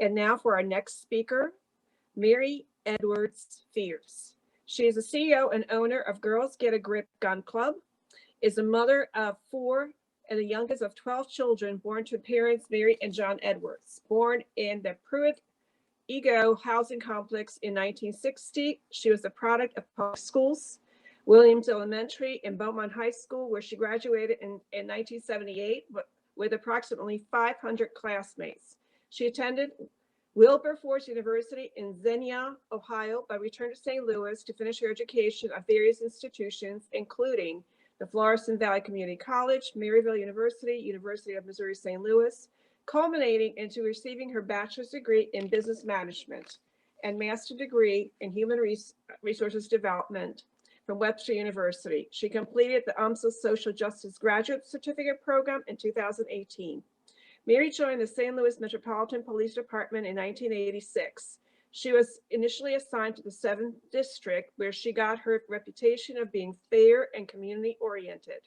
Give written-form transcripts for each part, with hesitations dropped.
And now for our next speaker, Mary Edwards Fierce. She is the CEO and owner of Girls Get a Grip Gun Club, is a mother of 4 and the youngest of 12 children born to parents Mary and John Edwards. Born in the Pruitt-Ego housing complex in 1960, she was the product of public schools, Williams Elementary and Beaumont High School, where she graduated in 1978 with approximately 500 classmates. She attended Wilberforce University in Xenia, Ohio, but returned to St. Louis to finish her education at various institutions, including the Florissant Valley Community College, Maryville University, University of Missouri St. Louis, culminating into receiving her bachelor's degree in business management and master's degree in human resources development from Webster University. She completed the UMSA Social Justice Graduate Certificate Program in 2018. Mary joined the St. Louis Metropolitan Police Department in 1986. She was initially assigned to the 7th District, where she got her reputation of being fair and community-oriented.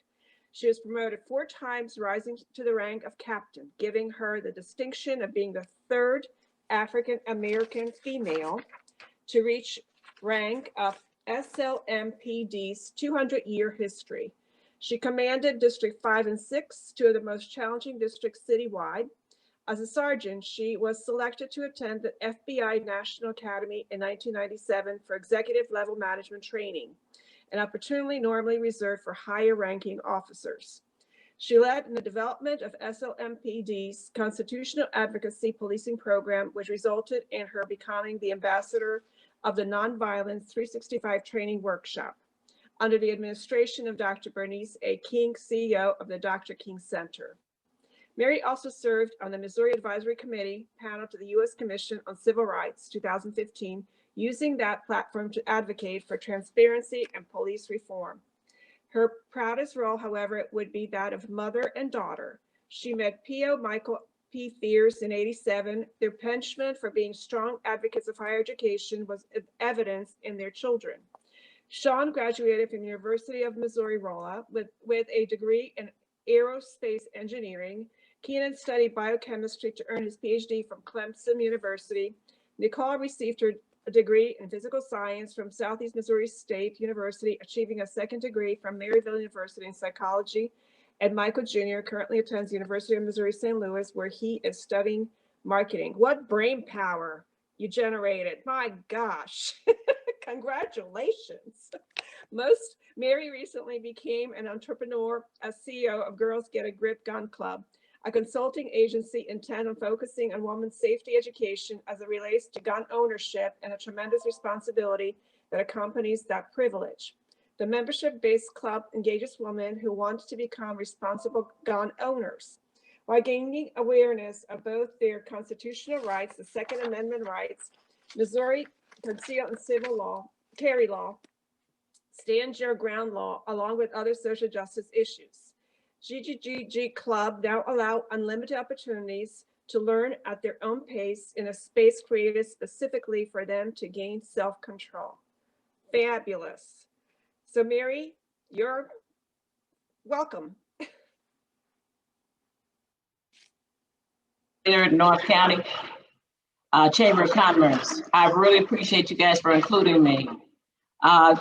She was promoted 4 times, rising to the rank of captain, giving her the distinction of being the 3rd African-American female to reach rank of SLMPD's 200-year history. She commanded District 5 and 6, 2 of the most challenging districts citywide. As a sergeant, she was selected to attend the FBI National Academy in 1997 for executive level management training, an opportunity normally reserved for higher ranking officers. She led in the development of SLMPD's constitutional advocacy policing program, which resulted in her becoming the ambassador of the Nonviolence 365 training workshop under the administration of Dr. Bernice A. King, CEO of the Dr. King Center. Mary also served on the Missouri Advisory Committee panel to the U.S. Commission on Civil Rights 2015, using that platform to advocate for transparency and police reform. Her proudest role, however, would be that of mother and daughter. She met P.O. Michael P. Fierce in '87. Their penchant for being strong advocates of higher education was evidenced in their children. Sean graduated from the University of Missouri-Rolla with a degree in aerospace engineering. Keenan studied biochemistry to earn his PhD from Clemson University. Nicole received her degree in physical science from Southeast Missouri State University, achieving a 2nd degree from Maryville University in psychology. And Michael Jr. currently attends the University of Missouri St. Louis, where he is studying marketing. What brain power you generated. My gosh. Congratulations. Mary recently became an entrepreneur as CEO of Girls Get a Grip Gun Club, a consulting agency intent on focusing on women's safety education as it relates to gun ownership and a tremendous responsibility that accompanies that privilege. The membership-based club engages women who want to become responsible gun owners while gaining awareness of both their constitutional rights, the Second Amendment rights, Missouri concealed and civil law, carry law, stand your ground law, along with other social justice issues. GGGG Club now allow unlimited opportunities to learn at their own pace in a space created specifically for them to gain self-control. Fabulous. So Mary, you're welcome. Here in North County Chamber of Commerce. I really appreciate you guys for including me.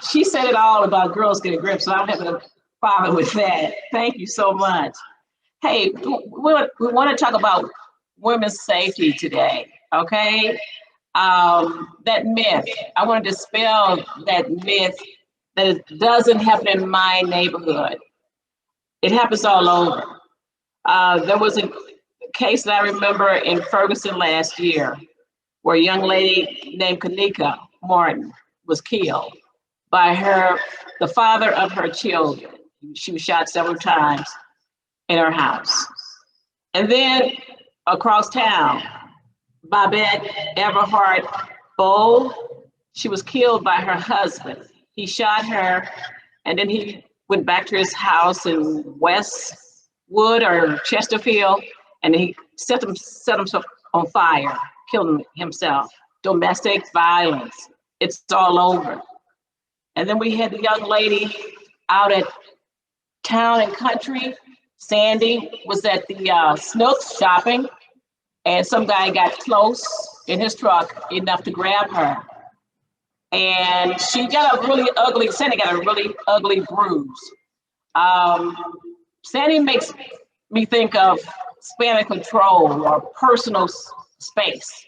She said it all about Girls Get a Grip, so I don't have to bother with that. Thank you so much. Hey, we want to talk about women's safety today, okay? That myth, I want to dispel that myth that it doesn't happen in my neighborhood. It happens all over. There was a case that I remember in Ferguson last year, where a young lady named Kanika Martin was killed by the father of her children. She was shot several times in her house. And then across town, Babette Everhart Bowl, she was killed by her husband. He shot her, and then he went back to his house in Westwood or Chesterfield, and he set himself on fire, killed himself. Domestic violence, it's all over. And then we had the young lady out at Town and Country. Sandy was at the Snooks shopping, and some guy got close in his truck enough to grab her. And she got a really ugly, Sandy got a really ugly bruise. Sandy makes me think of span of control or personal space.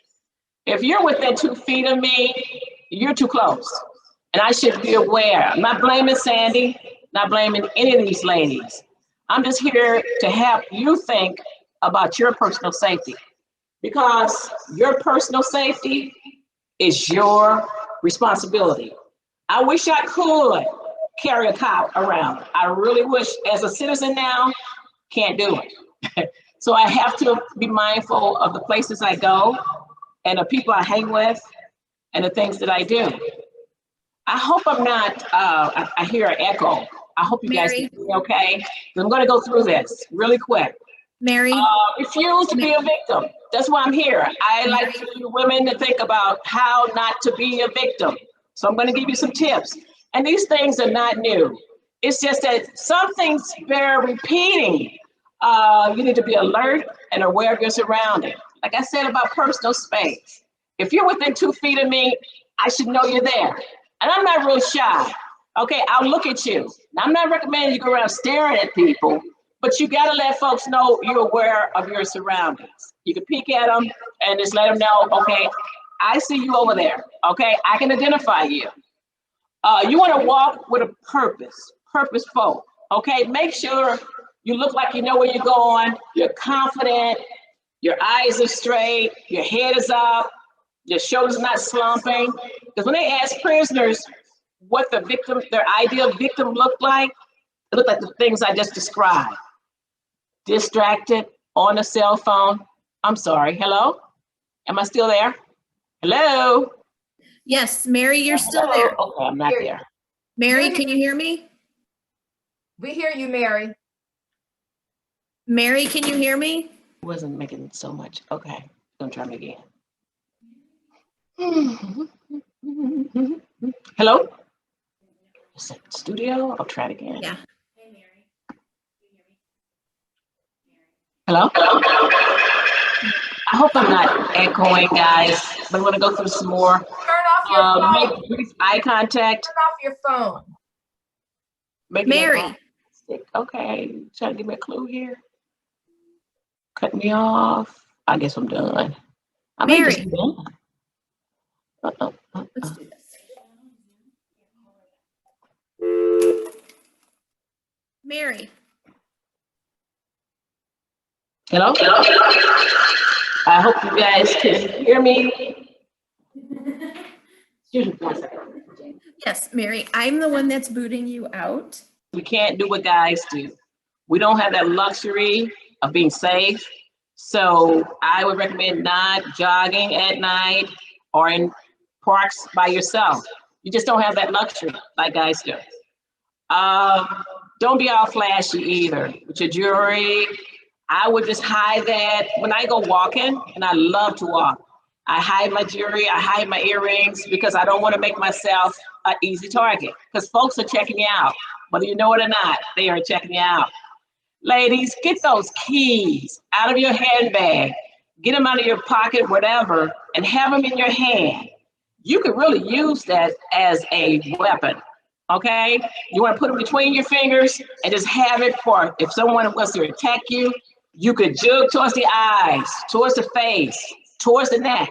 If you're within 2 feet of me, you're too close. And I should be aware. I'm not blaming Sandy, not blaming any of these ladies. I'm just here to help you think about your personal safety, because your personal safety is your responsibility. I wish I could carry a cop around. I really wish. As a citizen now, can't do it. So I have to be mindful of the places I go and the people I hang with and the things that I do. I hope I'm not, I hear an echo. I hope you guys can hear me okay. I'm gonna go through this really quick. Mary? Refuse to be a victim. That's why I'm here. I like for you women to think about how not to be a victim. So I'm gonna give you some tips. And these things are not new. It's just that some things bear repeating. You need to be alert and aware of your surroundings. Like I said about personal space. If you're within 2 feet of me, I should know you're there. And I'm not real shy. Okay, I'll look at you. Now, I'm not recommending you go around staring at people, but you gotta let folks know you're aware of your surroundings. You can peek at them and just let them know, okay, I see you over there. Okay, I can identify you. You wanna walk with a purpose, purposeful. Okay, make sure you look like you know where you're going, you're confident, your eyes are straight, your head is up, your shoulders not slumping. Because when they ask prisoners what the victim, their ideal victim looked like, it looked like the things I just described. Distracted, on a cell phone. I'm sorry, hello? Am I still there? Hello? Yes, Mary, you're still there. Okay, I'm not there. Mary, can you hear me? We hear you, Mary. Mary, can you hear me? Wasn't making so much. Okay, gonna try me again. Hello? Is it studio? I'll try it again. Yeah. Hello? I hope I'm not echoing, guys, but I'm gonna go through some more. Turn off your phone. Make brief eye contact. Turn off your phone. Maybe Mary. Okay, trying to give me a clue here. Cut me off. I guess I'm done. I may just Mary. be done. Let's do this. Mary. Hello? I hope you guys can hear me. Excuse me for a second. Yes, Mary, I'm the one that's booting you out. We can't do what guys do. We don't have that luxury of being safe. So I would recommend not jogging at night or in parks by yourself. You just don't have that luxury like guys do. Don't be all flashy either with your jewelry. I would just hide that. When I go walking, and I love to walk, I hide my jewelry, I hide my earrings, because I don't want to make myself an easy target, because folks are checking you out. Whether you know it or not, they are checking you out. Ladies, get those keys out of your handbag, get them out of your pocket, whatever, and have them in your hand. You could really use that as a weapon, okay? You want to put them between your fingers and just have it for if someone wants to attack you, you could jug towards the eyes, towards the face, towards the neck,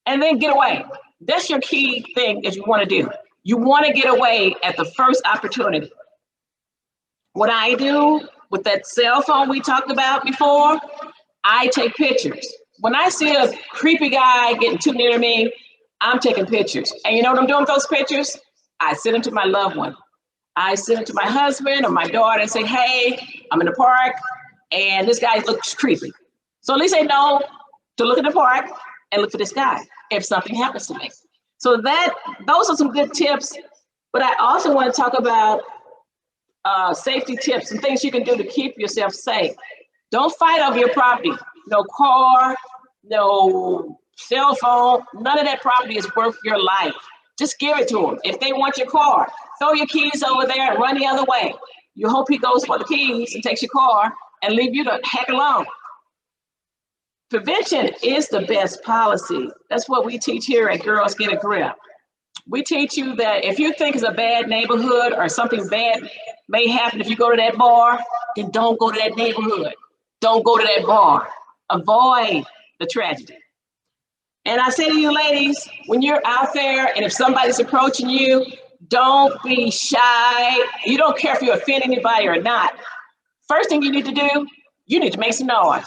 and then get away. That's your key thing that you want to do. You want to get away at the first opportunity. What I do with that cell phone we talked about before, I take pictures. When I see a creepy guy getting too near to me, I'm taking pictures. And you know what I'm doing with those pictures? I send them to my loved one. I send it to my husband or my daughter and say, hey, I'm in the park and this guy looks creepy. So at least they know to look at the park and look for this guy if something happens to me. So those are some good tips, but I also want to talk about safety tips and things you can do to keep yourself safe. Don't fight over your property. No car, no cell phone, none of that property is worth your life. Just give it to them. If they want your car, throw your keys over there and run the other way. You hope he goes for the keys and takes your car and leave you the heck alone. Prevention is the best policy. That's what we teach here at Girls Get a Grip. We teach you that if you think it's a bad neighborhood or something bad may happen if you go to that bar, then don't go to that neighborhood. Don't go to that bar. Avoid the tragedy. And I say to you ladies, when you're out there and if somebody's approaching you, don't be shy. You don't care if you offend anybody or not. First thing you need to do, you need to make some noise.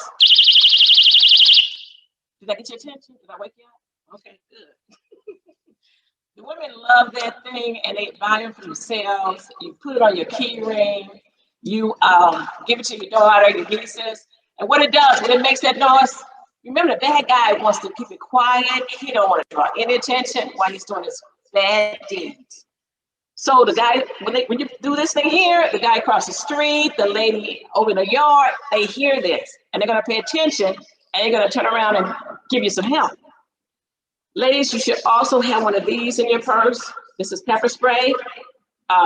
Did that get your attention? Did I wake you up? Okay, good. The women love that thing and they buy them for themselves. You put it on your key ring. You give it to your daughter, your nieces. And what it does, when it makes that noise, remember the bad guy wants to keep it quiet. He don't want to draw any attention while he's doing his bad deeds. So the guy, when you do this thing here, the guy across the street, the lady over in the yard, they hear this and they're gonna pay attention and they're gonna turn around and give you some help. Ladies, you should also have one of these in your purse. This is pepper spray.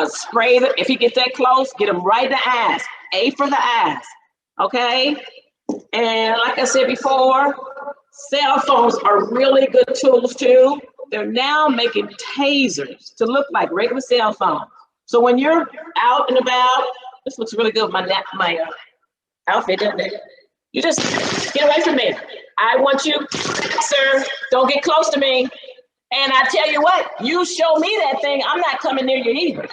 Spray it. If you get that close, get them right in the eyes. A for the eyes, okay? And like I said before, cell phones are really good tools too. They're now making tasers to look like regular cell phones. So when you're out and about, this looks really good with my outfit, doesn't it? You just get away from me. I want you, sir, don't get close to me. And I tell you what, you show me that thing, I'm not coming near you either.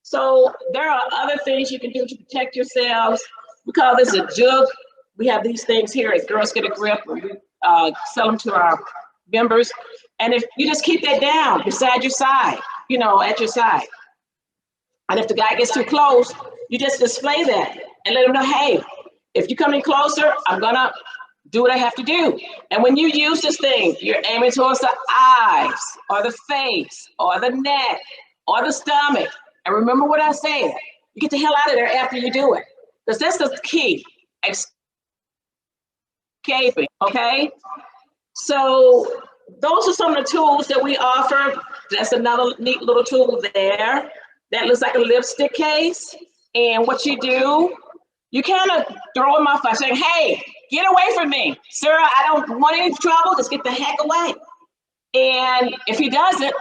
So there are other things you can do to protect yourselves. We call this a jug. We have these things here at Girls Get a Grip. We sell them to our members. And if you just keep that down beside your side, you know, at your side. And if the guy gets too close, you just display that and let him know, hey, if you come in closer, I'm gonna do what I have to do. And when you use this thing, you're aiming towards the eyes or the face or the neck or the stomach. And remember what I said, you get the hell out of there after you do it. Because that's the key, escaping, okay? So those are some of the tools that we offer. That's another neat little tool there. That looks like a lipstick case. And what you do, you kind of throw him off by saying, hey, get away from me. Sir, I don't want any trouble, just get the heck away. And if he doesn't,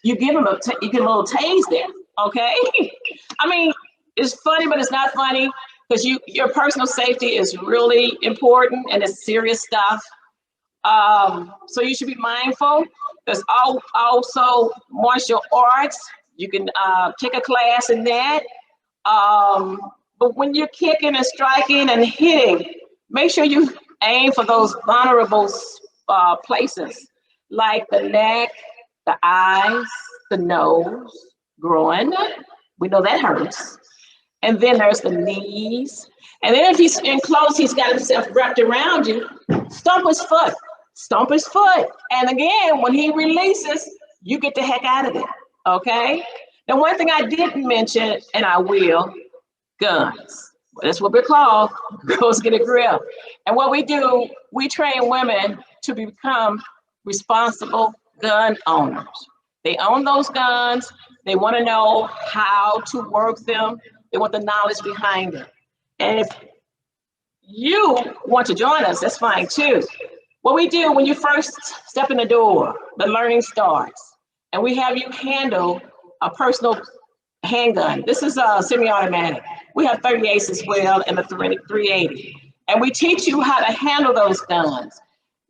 you give him you get a little tase there, okay? I mean, it's funny, but it's not funny because your personal safety is really important and it's serious stuff. So you should be mindful. There's also martial arts. You can take a class in that. But when you're kicking and striking and hitting, make sure you aim for those vulnerable places like the neck, the eyes, the nose, groin. We know that hurts. And then there's the knees. And then if he's in close, he's got himself wrapped around you, stomp his foot. Stomp his foot. And again, when he releases, you get the heck out of there, okay? Now, one thing I didn't mention, and I will, guns. Well, that's what we're called, Girls Get a Grip. And what we do, we train women to become responsible gun owners. They own those guns. They want to know how to work them. They want the knowledge behind it. And if you want to join us, that's fine too. What we do when you first step in the door, the learning starts, and we have you handle a personal handgun. This is a semi-automatic. We have 38s as well and the 380. And we teach you how to handle those guns.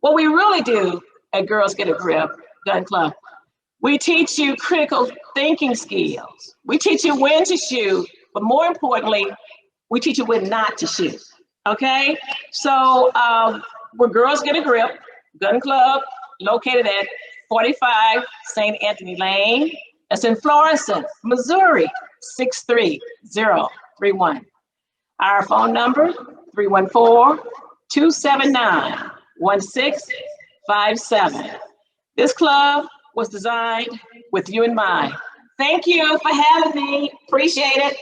What we really do at Girls Get a Grip Gun Club, we teach you critical thinking skills. We teach you when to shoot, but more importantly, we teach you when not to shoot, okay? So we're Girls Get a Grip Gun Club, located at 45 St. Anthony Lane. That's in Florissant, Missouri, 63031. Our phone number, 314-279-1657. This club was designed with you in mind. Thank you for having me. Appreciate it.